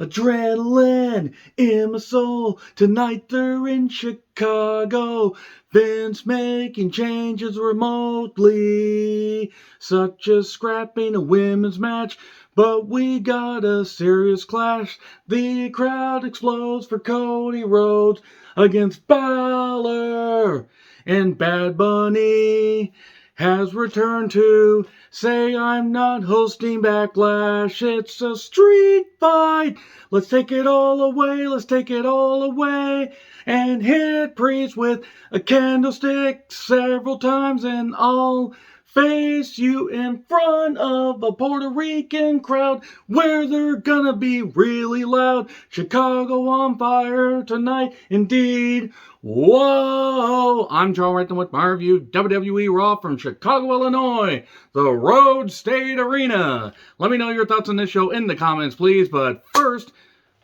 Adrenaline in my soul. Tonight they're in Chicago. Vince making changes remotely, such as scrapping a women's match. But we got a serious clash. The crowd explodes for Cody Rhodes against Balor. And Bad Bunny has returned to say, I'm not hosting Backlash, it's a street fight. Let's take it all away, let's take it all away. And hit Priest with a candlestick several times, and I'll face you in front of a Puerto Rican crowd where they're gonna be really loud. Chicago on fire tonight, indeed. Whoa! I'm John Rant with my review of WWE Raw from Chicago, Illinois, the Rhodes State Arena. Let me know your thoughts on this show in the comments, please. But first,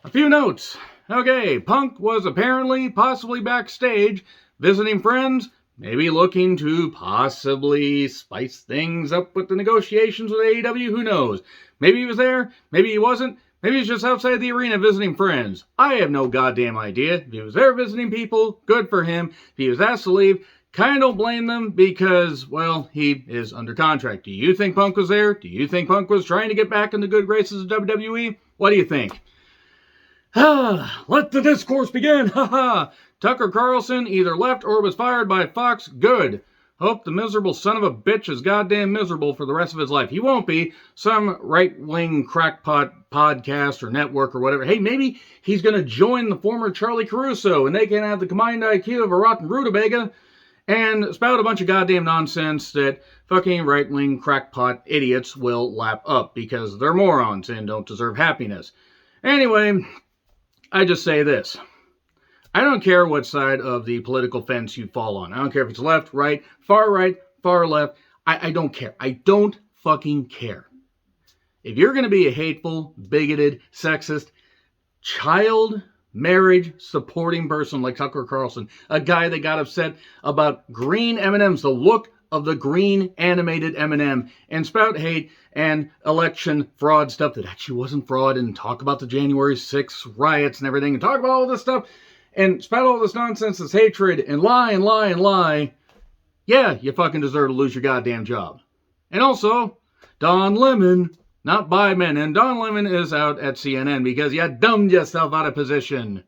a few notes. Okay, Punk was apparently, possibly backstage, visiting friends, maybe looking to possibly spice things up with the negotiations with AEW, who knows? Maybe he was there, maybe he wasn't. Maybe he's just outside the arena visiting friends. I have no goddamn idea. If he was there visiting people, good for him. If he was asked to leave, kind of don't blame them because, well, he is under contract. Do you think Punk was there? Do you think Punk was trying to get back in the good graces of WWE? What do you think? Let the discourse begin. Tucker Carlson either left or was fired by Fox. Good. Hope the miserable son of a bitch is goddamn miserable for the rest of his life. He won't be. Some right-wing crackpot podcast or network or whatever. Hey, maybe he's going to join the former Charlie Caruso and they can have the combined IQ of a rotten rutabaga and spout a bunch of goddamn nonsense that fucking right-wing crackpot idiots will lap up because they're morons and don't deserve happiness. Anyway, I just say this. I don't care what side of the political fence you fall on. I don't care if it's left, right, far left. I don't care. I don't fucking care. If you're going to be a hateful, bigoted, sexist, child marriage supporting person like Tucker Carlson, a guy that got upset about green M&Ms, the look of the green animated M&M, and spout hate and election fraud stuff that actually wasn't fraud, and talk about the January 6th riots and everything, and talk about all this stuff, and spout all this nonsense, this hatred, and lie, yeah, you fucking deserve to lose your goddamn job. And also, Don Lemon, not by men, and Don Lemon is out at CNN because you dumbed yourself out of position.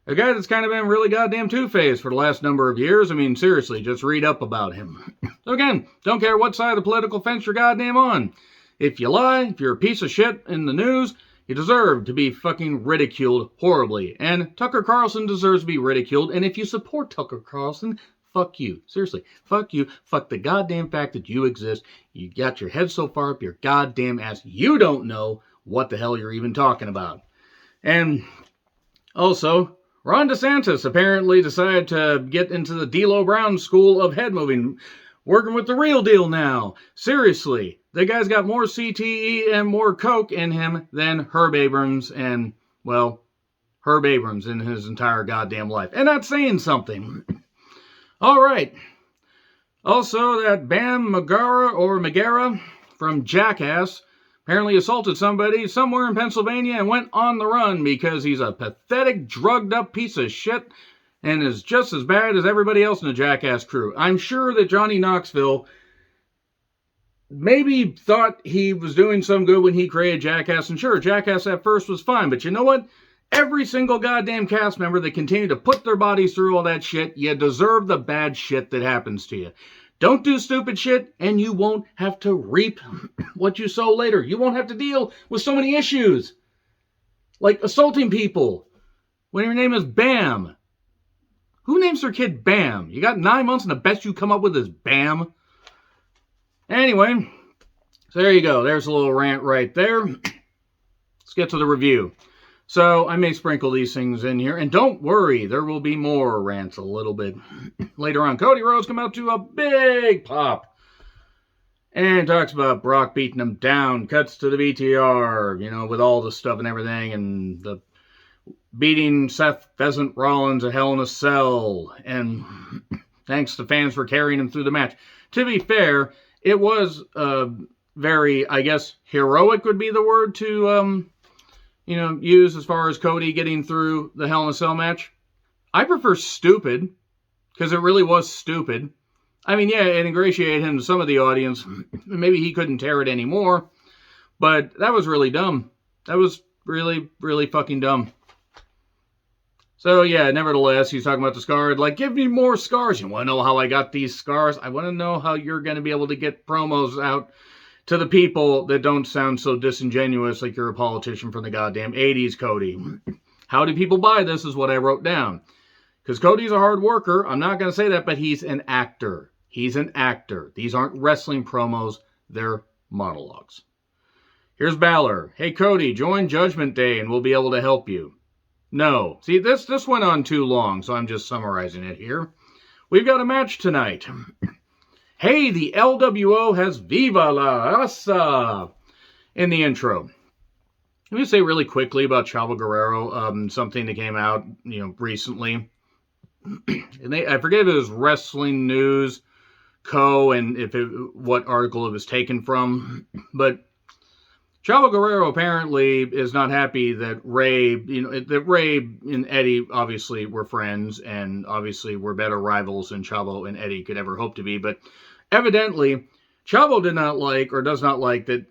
A guy that's kind of been really goddamn two-faced for the last number of years. I mean, seriously, just read up about him. So again, don't care what side of the political fence you're goddamn on. If you lie, if you're a piece of shit in the news, you deserve to be fucking ridiculed horribly. And Tucker Carlson deserves to be ridiculed. And if you support Tucker Carlson, fuck you. Seriously, fuck you. Fuck the goddamn fact that you exist. You got your head so far up your goddamn ass, you don't know what the hell you're even talking about. And also, Ron DeSantis apparently decided to get into the D'Lo Brown school of head moving, working with the real deal now. Seriously, the guy's got more CTE and more coke in him than Herb Abrams and, well, Herb Abrams in his entire goddamn life. And that's saying something. All right. Also, that Bam Margera from Jackass apparently assaulted somebody somewhere in Pennsylvania and went on the run because he's a pathetic, drugged-up piece of shit and is just as bad as everybody else in the Jackass crew. I'm sure that Johnny Knoxville maybe thought he was doing some good when he created Jackass, and sure, Jackass at first was fine, but you know what? Every single goddamn cast member that continued to put their bodies through all that shit, you deserve the bad shit that happens to you. Don't do stupid shit, and you won't have to reap what you sow later. You won't have to deal with so many issues. Like assaulting people when your name is Bam. Who names their kid Bam? You got 9 months and the best you come up with is Bam? Anyway, so there you go. There's a little rant right there. Let's get to the review. So I may sprinkle these things in here. And don't worry, there will be more rants a little bit later on. Cody Rhodes come out to a big pop. And talks about Brock beating him down. Cuts to the BTR, you know, with all the stuff and everything. And the beating Seth Pheasant Rollins a Hell in a Cell. And thanks to fans for carrying him through the match. To be fair, it was very, I guess, heroic would be the word to use as far as Cody getting through the Hell in a Cell match? I prefer stupid, because it really was stupid. I mean, yeah, it ingratiated him to some of the audience. Maybe he couldn't tear it anymore, but that was really dumb. That was really, really fucking dumb. So, yeah, nevertheless, he's talking about the scars. Like, give me more scars. You want to know how I got these scars? I want to know how you're going to be able to get promos out to the people that don't sound so disingenuous like you're a politician from the goddamn 80s, Cody. How do people buy this is what I wrote down. Because Cody's a hard worker. I'm not going to say that, but he's an actor. He's an actor. These aren't wrestling promos. They're monologues. Here's Balor. Hey, Cody, join Judgment Day and we'll be able to help you. No. See, this went on too long, so I'm just summarizing it here. We've got a match tonight. Hey, the LWO has Viva la Raza in the intro. Let me say really quickly about Chavo Guerrero, something that came out, recently. And I forget if it was Wrestling News Co. and what article it was taken from, but Chavo Guerrero apparently is not happy that Ray and Eddie obviously were friends and obviously were better rivals than Chavo and Eddie could ever hope to be. But evidently, Chavo did not like or does not like that,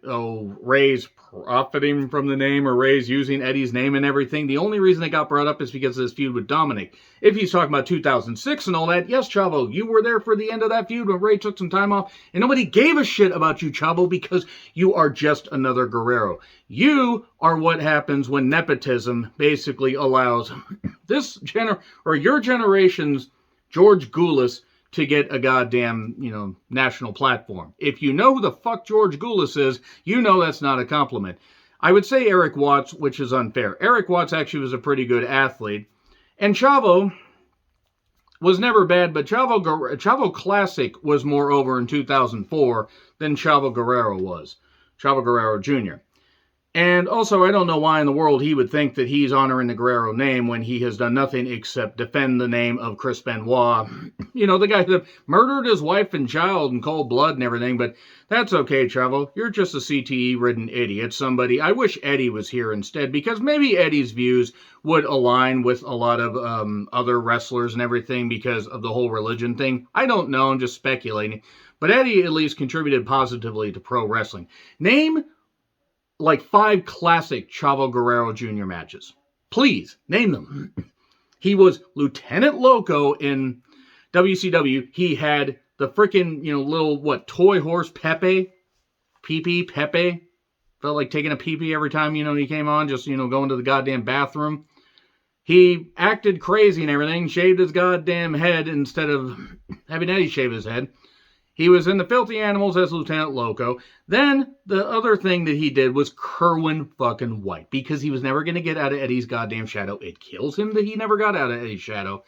Ray's profiting from the name or Ray's using Eddie's name and everything. The only reason it got brought up is because of this feud with Dominic. If he's talking about 2006 and all that, yes, Chavo, you were there for the end of that feud when Ray took some time off, and nobody gave a shit about you, Chavo, because you are just another Guerrero. You are what happens when nepotism basically allows your generation's George Goulas to get a goddamn, national platform. If you know who the fuck George Goulas is, you know that's not a compliment. I would say Eric Watts, which is unfair. Eric Watts actually was a pretty good athlete. And Chavo was never bad, but Chavo Classic was more over in 2004 than Chavo Guerrero was. Chavo Guerrero Jr. And also, I don't know why in the world he would think that he's honoring the Guerrero name when he has done nothing except defend the name of Chris Benoit. The guy that murdered his wife and child in cold blood and everything, but that's okay, Chavo. You're just a CTE-ridden idiot. I wish Eddie was here instead, because maybe Eddie's views would align with a lot of other wrestlers and everything because of the whole religion thing. I don't know, I'm just speculating. But Eddie at least contributed positively to pro wrestling. Name like 5 classic Chavo Guerrero Jr. matches. Please, name them. He was Lieutenant Loco in WCW. He had the freaking, little, toy horse Pepe? Pepe? Felt like taking a pee-pee every time, he came on, just, going to the goddamn bathroom. He acted crazy and everything, shaved his goddamn head instead of having Eddie shave his head. He was in the Filthy Animals as Lieutenant Loco. Then, the other thing that he did was Kerwin fucking White. Because he was never going to get out of Eddie's goddamn shadow. It kills him that he never got out of Eddie's shadow.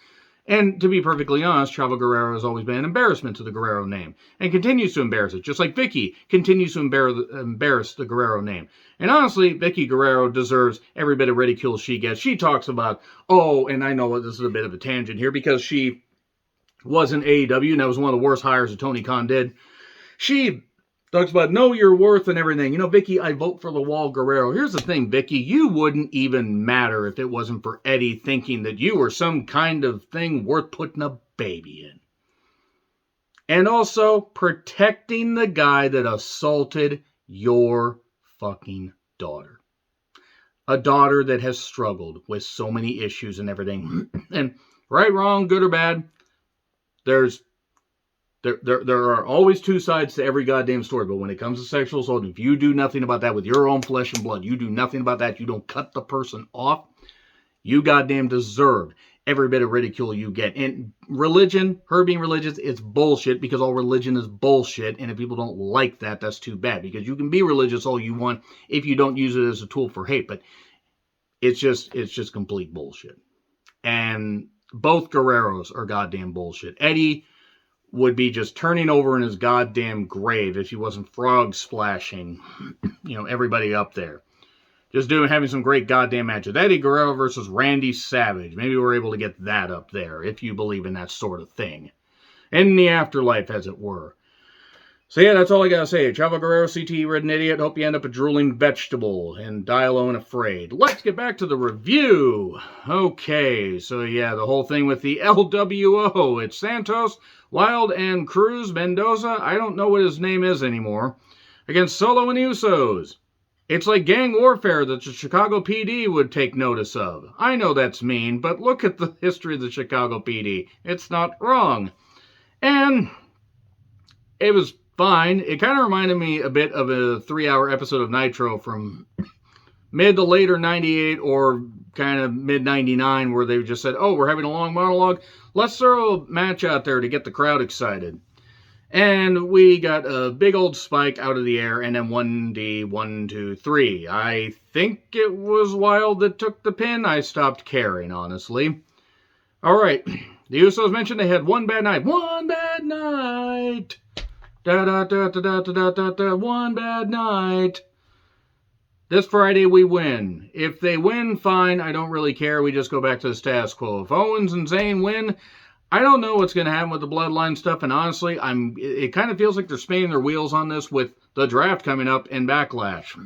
And to be perfectly honest, Chavo Guerrero has always been an embarrassment to the Guerrero name. And continues to embarrass it. Just like Vickie continues to embarrass the Guerrero name. And honestly, Vickie Guerrero deserves every bit of ridicule she gets. She talks about, and I know this is a bit of a tangent here, because she was in AEW, and that was one of the worst hires that Tony Khan did. She talks about know your worth and everything. Vickie, I vote for the Wall Guerrero. Here's the thing, Vickie, you wouldn't even matter if it wasn't for Eddie thinking that you were some kind of thing worth putting a baby in. And also protecting the guy that assaulted your fucking daughter. A daughter that has struggled with so many issues and everything. And right, wrong, good or bad, there are always 2 sides to every goddamn story, but when it comes to sexual assault, if you do nothing about that with your own flesh and blood, you do nothing about that, you don't cut the person off, you goddamn deserve every bit of ridicule you get. And religion, her being religious, it's bullshit, because all religion is bullshit, and if people don't like that, that's too bad, because you can be religious all you want if you don't use it as a tool for hate, but it's just complete bullshit. And both Guerreros are goddamn bullshit. Eddie would be just turning over in his goddamn grave if he wasn't frog splashing, everybody up there. Just having some great goddamn matches. Eddie Guerrero versus Randy Savage. Maybe we're able to get that up there, if you believe in that sort of thing. In the afterlife, as it were. So yeah, that's all I gotta say. Chavo Guerrero, CTE Ridden Idiot. Hope you end up a drooling vegetable and die alone afraid. Let's get back to the review. Okay, so yeah, the whole thing with the LWO. It's Santos, Wild, and Cruz Mendoza. I don't know what his name is anymore. Against Solo and Usos. It's like gang warfare that the Chicago PD would take notice of. I know that's mean, but look at the history of the Chicago PD. It's not wrong. And it was fine. It kind of reminded me a bit of a 3-hour episode of Nitro from mid to later 98 or kind of mid 99 where they just said, oh, we're having a long monologue. Let's throw a match out there to get the crowd excited. And we got a big old spike out of the air and then 1D, 1, 2, 3. I think it was Wild that took the pin. I stopped caring, honestly. All right. The Usos mentioned they had one bad night. One bad night. Da da da da da da da da. One bad night. This Friday we win. If they win, fine. I don't really care. We just go back to the status quo. If Owens and Zayn win, I don't know what's going to happen with the bloodline stuff. And honestly, it kind of feels like they're spinning their wheels on this with the draft coming up and Backlash.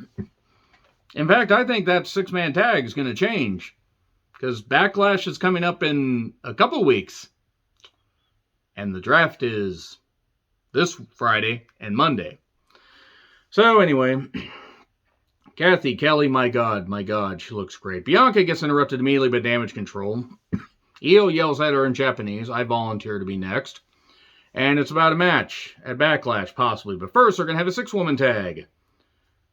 In fact, I think that 6-man tag is going to change because Backlash is coming up in a couple weeks, and the draft is this Friday and Monday. So anyway, Kathy Kelly, my God, she looks great. Bianca gets interrupted immediately by Damage Control. Io yells at her in Japanese, I volunteer to be next. And it's about a match at Backlash, possibly. But first, they're going to have a 6-woman tag.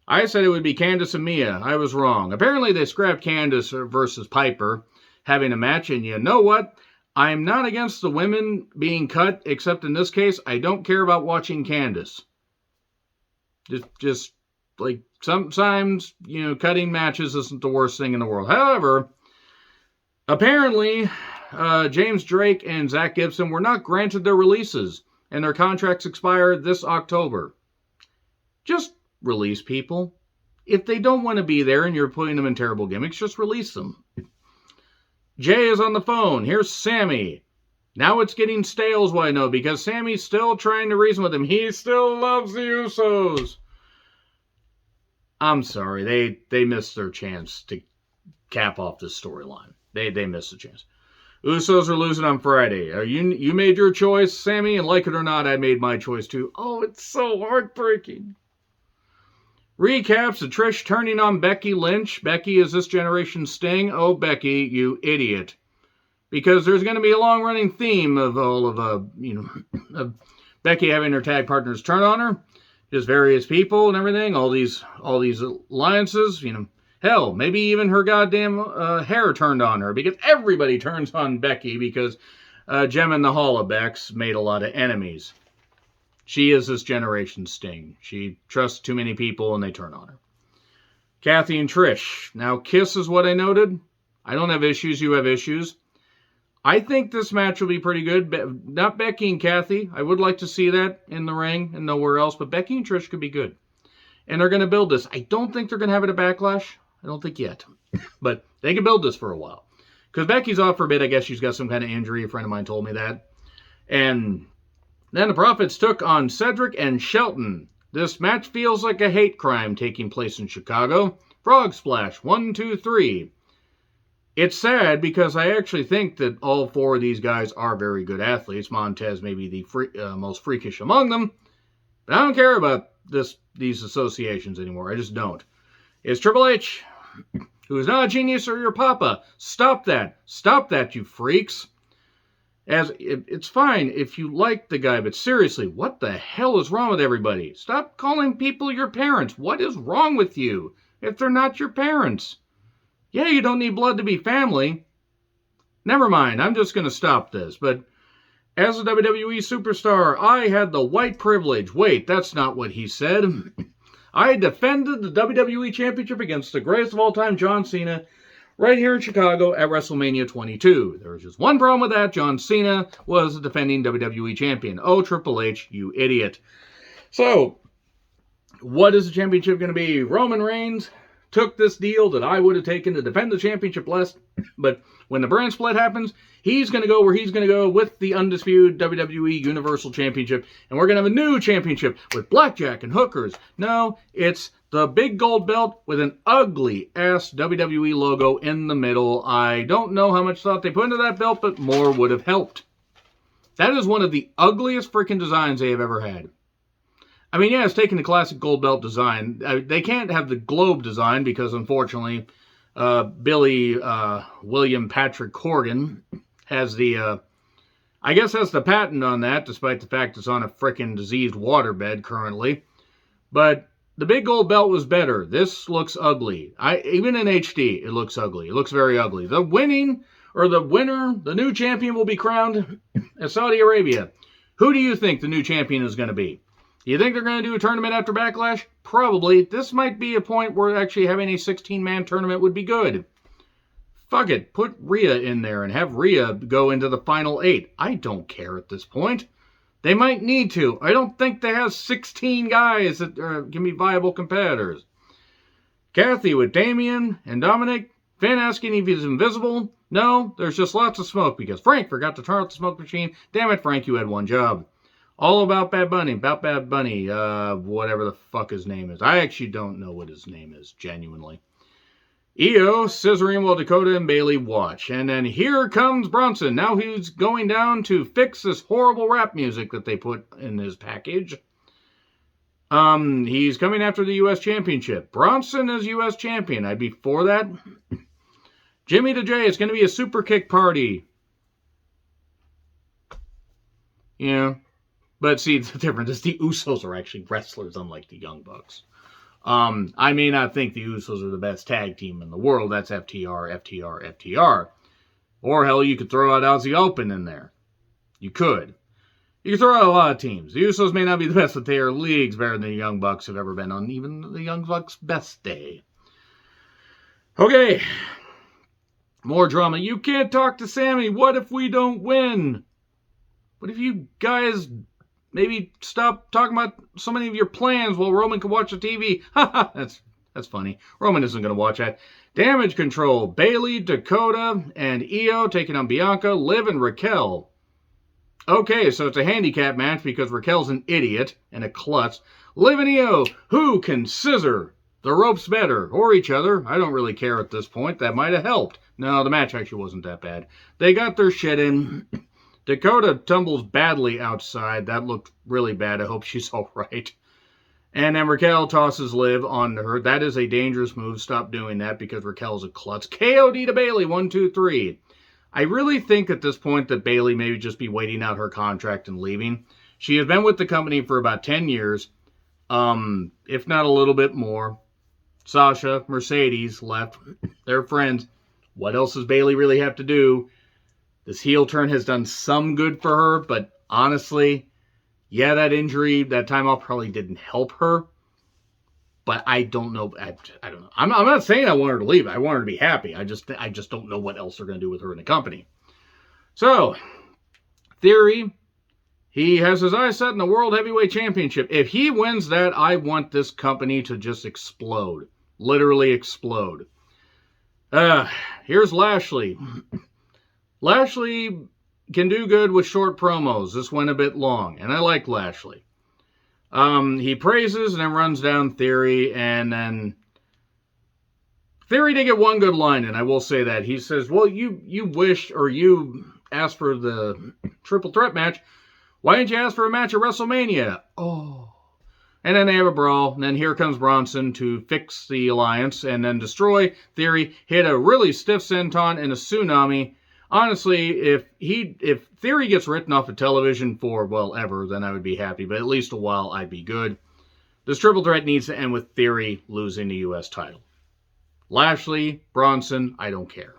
I said it would be Candice and Mia. I was wrong. Apparently, they scrapped Candice versus Piper having a match. And you know what? I'm not against the women being cut, except in this case, I don't care about watching Candice. Just like, sometimes, cutting matches isn't the worst thing in the world. However, apparently, James Drake and Zach Gibson were not granted their releases, and their contracts expire this October. Just release people. If they don't want to be there and you're putting them in terrible gimmicks, just release them. Jay is on the phone. Here's Sammy. Now it's getting stale, as I know, because Sammy's still trying to reason with him. He still loves the Usos. I'm sorry. They missed their chance to cap off this storyline. They missed the chance. Usos are losing on Friday. You made your choice, Sammy, and like it or not, I made my choice too. Oh, it's so heartbreaking. Recaps of Trish turning on Becky Lynch. Becky is this generation's Sting. Oh, Becky, you idiot. Because there's going to be a long-running theme of all of of Becky having her tag partners turn on her. Just various people and everything. All these alliances, Hell, maybe even her goddamn hair turned on her, because everybody turns on Becky because Jem and the Hollowbacks made a lot of enemies. She is this generation's Sting. She trusts too many people and they turn on her. Kathy and Trish. Now, Kiss is what I noted. I don't have issues. You have issues. I think this match will be pretty good. Not Becky and Kathy. I would like to see that in the ring and nowhere else, but Becky and Trish could be good. And they're going to build this. I don't think they're going to have it at Backlash. I don't think yet. But they can build this for a while. Because Becky's off for a bit. I guess she's got some kind of injury. A friend of mine told me that. And then the Profits took on Cedric and Shelton. This match feels like a hate crime taking place in Chicago. Frog Splash. 1, 2, 3. It's sad because I actually think that all 4 of these guys are very good athletes. Montez may be the most freakish among them. But I don't care about these associations anymore. I just don't. It's Triple H, who is not a genius or your papa. Stop that. Stop that, you freaks. It's fine if you like the guy, but seriously, what the hell is wrong with everybody? Stop calling people your parents. What is wrong with you if they're not your parents? Yeah, you don't need blood to be family. Never mind, I'm just going to stop this. But as a WWE superstar, I had the white privilege. Wait, that's not what he said. I defended the WWE Championship against the greatest of all time, John Cena, right here in Chicago at WrestleMania 22. There was just one problem with that. John Cena was the defending WWE Champion. Oh, Triple H, you idiot. So, what is the championship going to be? Roman Reigns, took this deal that I would have taken to defend the championship less. But when the brand split happens, he's going to go where he's going to go with the undisputed WWE Universal Championship. And we're going to have a new championship with blackjack and hookers. No, it's the big gold belt with an ugly-ass WWE logo in the middle. I don't know how much thought they put into that belt, but more would have helped. That is one of the ugliest freaking designs they have ever had. I mean, yeah, it's taking the classic gold belt design. They can't have the globe design because, unfortunately, Billy William Patrick Corgan has the, I guess has the patent on that, despite the fact it's on a frickin' diseased waterbed currently. But the big gold belt was better. This looks ugly. Even in HD, it looks ugly. It looks very ugly. The winner, the new champion will be crowned at Saudi Arabia. Who do you think the new champion is going to be? Do you think they're going to do a tournament after Backlash? Probably. This might be a point where actually having a 16-man tournament would be good. Fuck it. Put Rhea in there and have Rhea go into the final 8. I don't care at this point. They might need to. I don't think they have 16 guys that can be viable competitors. Kathy with Damian and Dominic. Finn asking if he's invisible. No, there's just lots of smoke because Frank forgot to turn off the smoke machine. Damn it, Frank, you had one job. All about Bad Bunny, whatever the fuck his name is. I actually don't know what his name is, genuinely. Io scissoring while Dakota and Bayley watch. And then here comes Bronson. Now he's going down to fix this horrible rap music that they put in his package. He's coming after the U.S. Championship. Bronson is U.S. Champion. I'd be for that. Jimmy to Jay, it's going to be a super kick party. Yeah. But see, the difference is the Usos are actually wrestlers, unlike the Young Bucks. I may not think the Usos are the best tag team in the world. That's FTR. Or hell, you could throw out Aussie Open in there. You could. You could throw out a lot of teams. The Usos may not be the best, but they are leagues better than the Young Bucks have ever been on even the Young Bucks' best day. Okay. More drama. You can't talk to Sammy. What if we don't win? What if you guys maybe stop talking about so many of your plans while Roman can watch the TV? Haha, that's funny. Roman isn't going to watch that. Damage Control. Bayley, Dakota, and Io taking on Bianca, Liv, and Raquel. Okay, so it's a handicap match because Raquel's an idiot and a klutz. Liv and Io, who can scissor the ropes better or each other? I don't really care at this point. That might have helped. No, the match actually wasn't that bad. They got their shit in. Dakota tumbles badly outside. That looked really bad. I hope she's all right. And then Raquel tosses Liv onto her. That is a dangerous move. Stop doing that because Raquel's a klutz. KOD to Bayley. 1, 2, 3. I really think at this point that Bayley may just be waiting out her contract and leaving. She has been with the company for about 10 years, if not a little bit more. Sasha, Mercedes left. They're friends. What else does Bayley really have to do? This heel turn has done some good for her, but honestly, yeah, that injury, that time off probably didn't help her. But I don't know. I don't know. I'm not saying I want her to leave. I want her to be happy. I just don't know what else they're going to do with her in the company. So, Theory, he has his eyes set in the World Heavyweight Championship. If he wins that, I want this company to just explode. Literally explode. Here's Lashley. Lashley can do good with short promos. This went a bit long, and I like Lashley. He praises and then runs down Theory, and then Theory did get one good line, and I will say that. He says, well, you wished, or you asked for the triple threat match. Why didn't you ask for a match at WrestleMania? Oh. And then they have a brawl, and then here comes Bronson to fix the alliance, and then destroy Theory, hit a really stiff senton and a tsunami. Honestly, if Theory gets written off of television for, well, ever, then I would be happy. But at least a while, I'd be good. This triple threat needs to end with Theory losing the U.S. title. Lashley, Bronson, I don't care.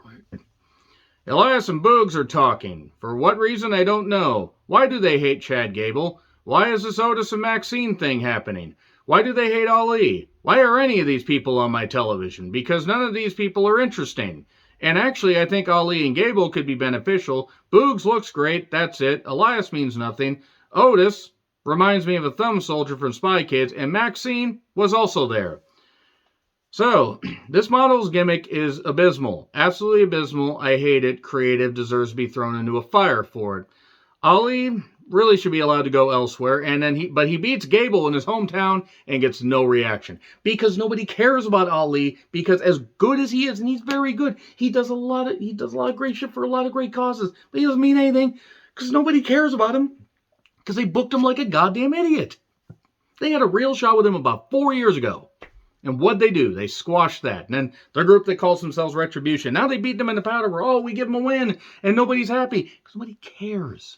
Elias and Boogs are talking. For what reason, I don't know. Why do they hate Chad Gable? Why is this Otis and Maxine thing happening? Why do they hate Ali? Why are any of these people on my television? Because none of these people are interesting. And actually, I think Ali and Gable could be beneficial. Boogs looks great, that's it. Elias means nothing. Otis reminds me of a thumb soldier from Spy Kids, and Maxine was also there. So, this model's gimmick is abysmal. Absolutely abysmal. I hate it. Creative deserves to be thrown into a fire for it. Ali really should be allowed to go elsewhere, and then but he beats Gable in his hometown and gets no reaction because nobody cares about Ali. Because as good as he is, and he's very good, he does a lot of great shit for a lot of great causes, but he doesn't mean anything because nobody cares about him because they booked him like a goddamn idiot. They had a real shot with him about 4 years ago. And what'd they do? They squashed that. And then their group that calls themselves Retribution. Now they beat them in the powder room. Oh, we give them a win. And nobody's happy. Because nobody cares.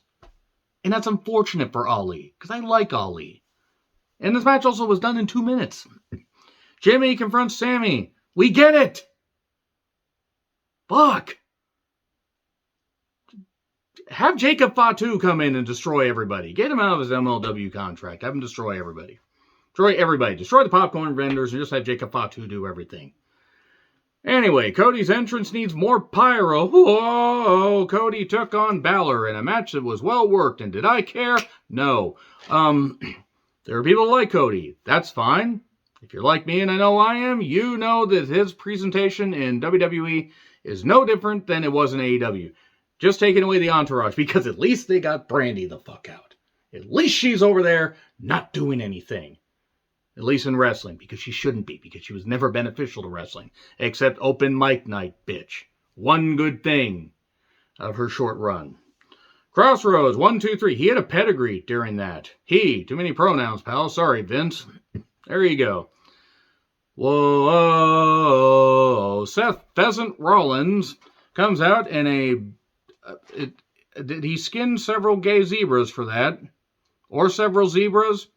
And that's unfortunate for Ali. Because I like Ali. And this match also was done in 2 minutes. Jimmy confronts Sammy. We get it. Fuck. Have Jacob Fatu come in and destroy everybody. Get him out of his MLW contract. Have him destroy everybody. Destroy everybody. Destroy the popcorn vendors and just have Jacob Fatu do everything. Anyway, Cody's entrance needs more pyro. Whoa! Cody took on Balor in a match that was well worked. And did I care? No. There are people who like Cody. That's fine. If you're like me, and I know I am, you know that his presentation in WWE is no different than it was in AEW. Just taking away the entourage, because at least they got Brandy the fuck out. At least she's over there not doing anything. At least in wrestling, because she shouldn't be, because she was never beneficial to wrestling. Except open mic night, bitch. One good thing of her short run. Crossroads, 1, 2, 3. He had a pedigree during that. He, too many pronouns, pal. Sorry, Vince. There you go. Whoa. Seth Pheasant Rollins comes out in did he skin several gay zebras for that? Or several zebras?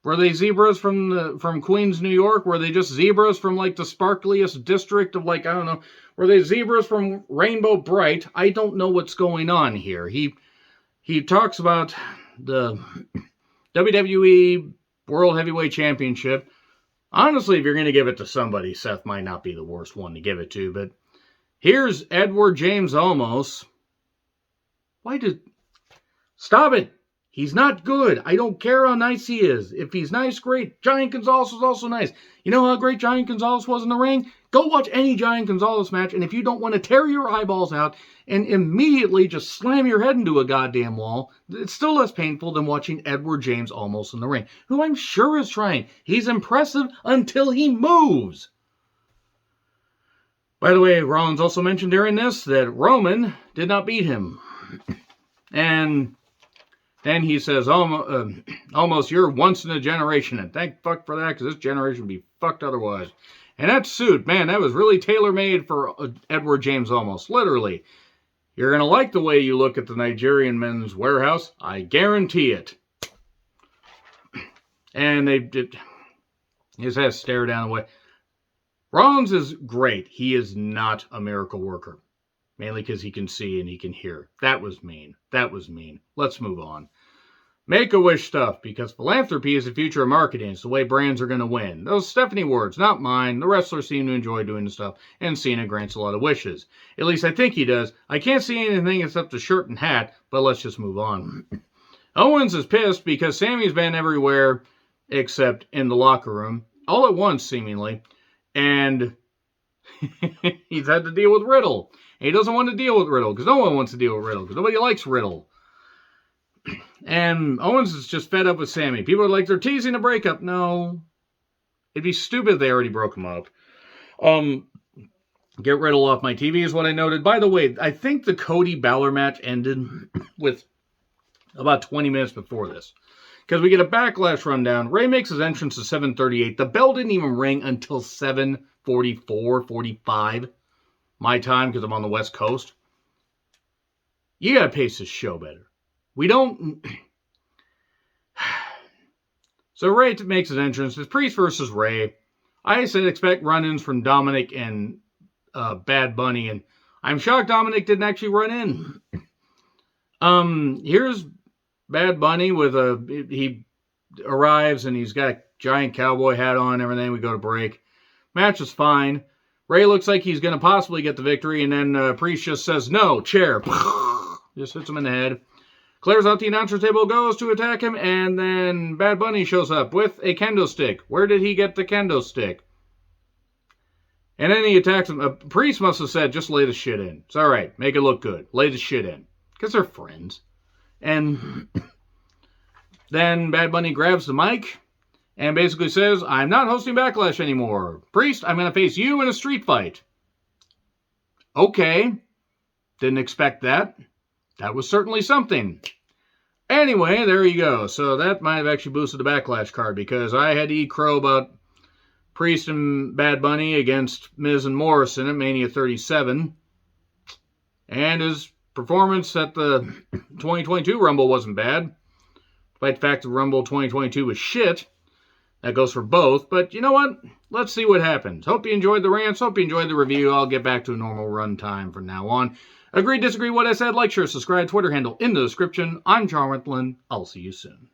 Were they zebras from Queens, New York? Were they just zebras from like the sparkliest district of like, I don't know. Were they zebras from Rainbow Bright? I don't know what's going on here. He talks about the WWE World Heavyweight Championship. Honestly, if you're going to give it to somebody, Seth might not be the worst one to give it to. But here's Edward James Olmos. Stop it. He's not good. I don't care how nice he is. If he's nice, great. Giant Gonzalez was also nice. You know how great Giant Gonzalez was in the ring? Go watch any Giant Gonzalez match, and if you don't want to tear your eyeballs out and immediately just slam your head into a goddamn wall, it's still less painful than watching Edward James Olmos in the ring, who I'm sure is trying. He's impressive until he moves. By the way, Rollins also mentioned during this that Roman did not beat him. And then he says, almost you're once in a generation. And thank fuck for that, because this generation would be fucked otherwise. And that suit, man, that was really tailor-made for Edward James Olmos. Literally. You're going to like the way you look at the Nigerian Men's Warehouse. I guarantee it. And they did. His head stare down the way. Rollins is great. He is not a miracle worker. Mainly because he can see and he can hear. That was mean. That was mean. Let's move on. Make-A-Wish stuff, because philanthropy is the future of marketing. It's the way brands are going to win. Those Stephanie words, not mine. The wrestlers seem to enjoy doing the stuff, and Cena grants a lot of wishes. At least I think he does. I can't see anything except a shirt and hat, but let's just move on. Owens is pissed because Sammy's been everywhere except in the locker room, all at once, seemingly, and he's had to deal with Riddle. And he doesn't want to deal with Riddle, because no one wants to deal with Riddle, because nobody likes Riddle. And Owens is just fed up with Sammy. People are like, they're teasing a breakup. No. It'd be stupid if they already broke him up. Get Riddle off my TV is what I noted. By the way, I think the Cody Balor match ended with about 20 minutes before this. Because we get a Backlash rundown. Ray makes his entrance at 7:38. The bell didn't even ring until 7:44, 45. My time, because I'm on the West Coast. You gotta pace this show better. We don't... So Ray makes his entrance. It's Priest versus Ray. I said expect run-ins from Dominic and Bad Bunny, and I'm shocked Dominic didn't actually run in. Here's Bad Bunny with he arrives and he's got a giant cowboy hat on and everything. We go to break. Match is fine. Ray looks like he's going to possibly get the victory, and then Priest just says, no, chair. Just hits him in the head. Clears out the announcer table, goes to attack him, and then Bad Bunny shows up with a kendo stick. Where did he get the kendo stick? And then he attacks him. Priest must have said, just lay the shit in. It's all right. Make it look good. Lay the shit in. Because they're friends. And then Bad Bunny grabs the mic and basically says, I'm not hosting Backlash anymore. Priest, I'm going to face you in a street fight. Okay. Didn't expect that. That was certainly something. Anyway, there you go. So that might have actually boosted the Backlash card because I had to eat crow about Priest and Bad Bunny against Miz and Morrison at Mania 37. And his performance at the 2022 Rumble wasn't bad. Despite the fact the Rumble 2022 was shit. That goes for both. But you know what? Let's see what happens. Hope you enjoyed the rants. Hope you enjoyed the review. I'll get back to a normal run time from now on. Agree, disagree, what I said, like, share, subscribe, Twitter handle in the description. I'm Charmantland. I'll see you soon.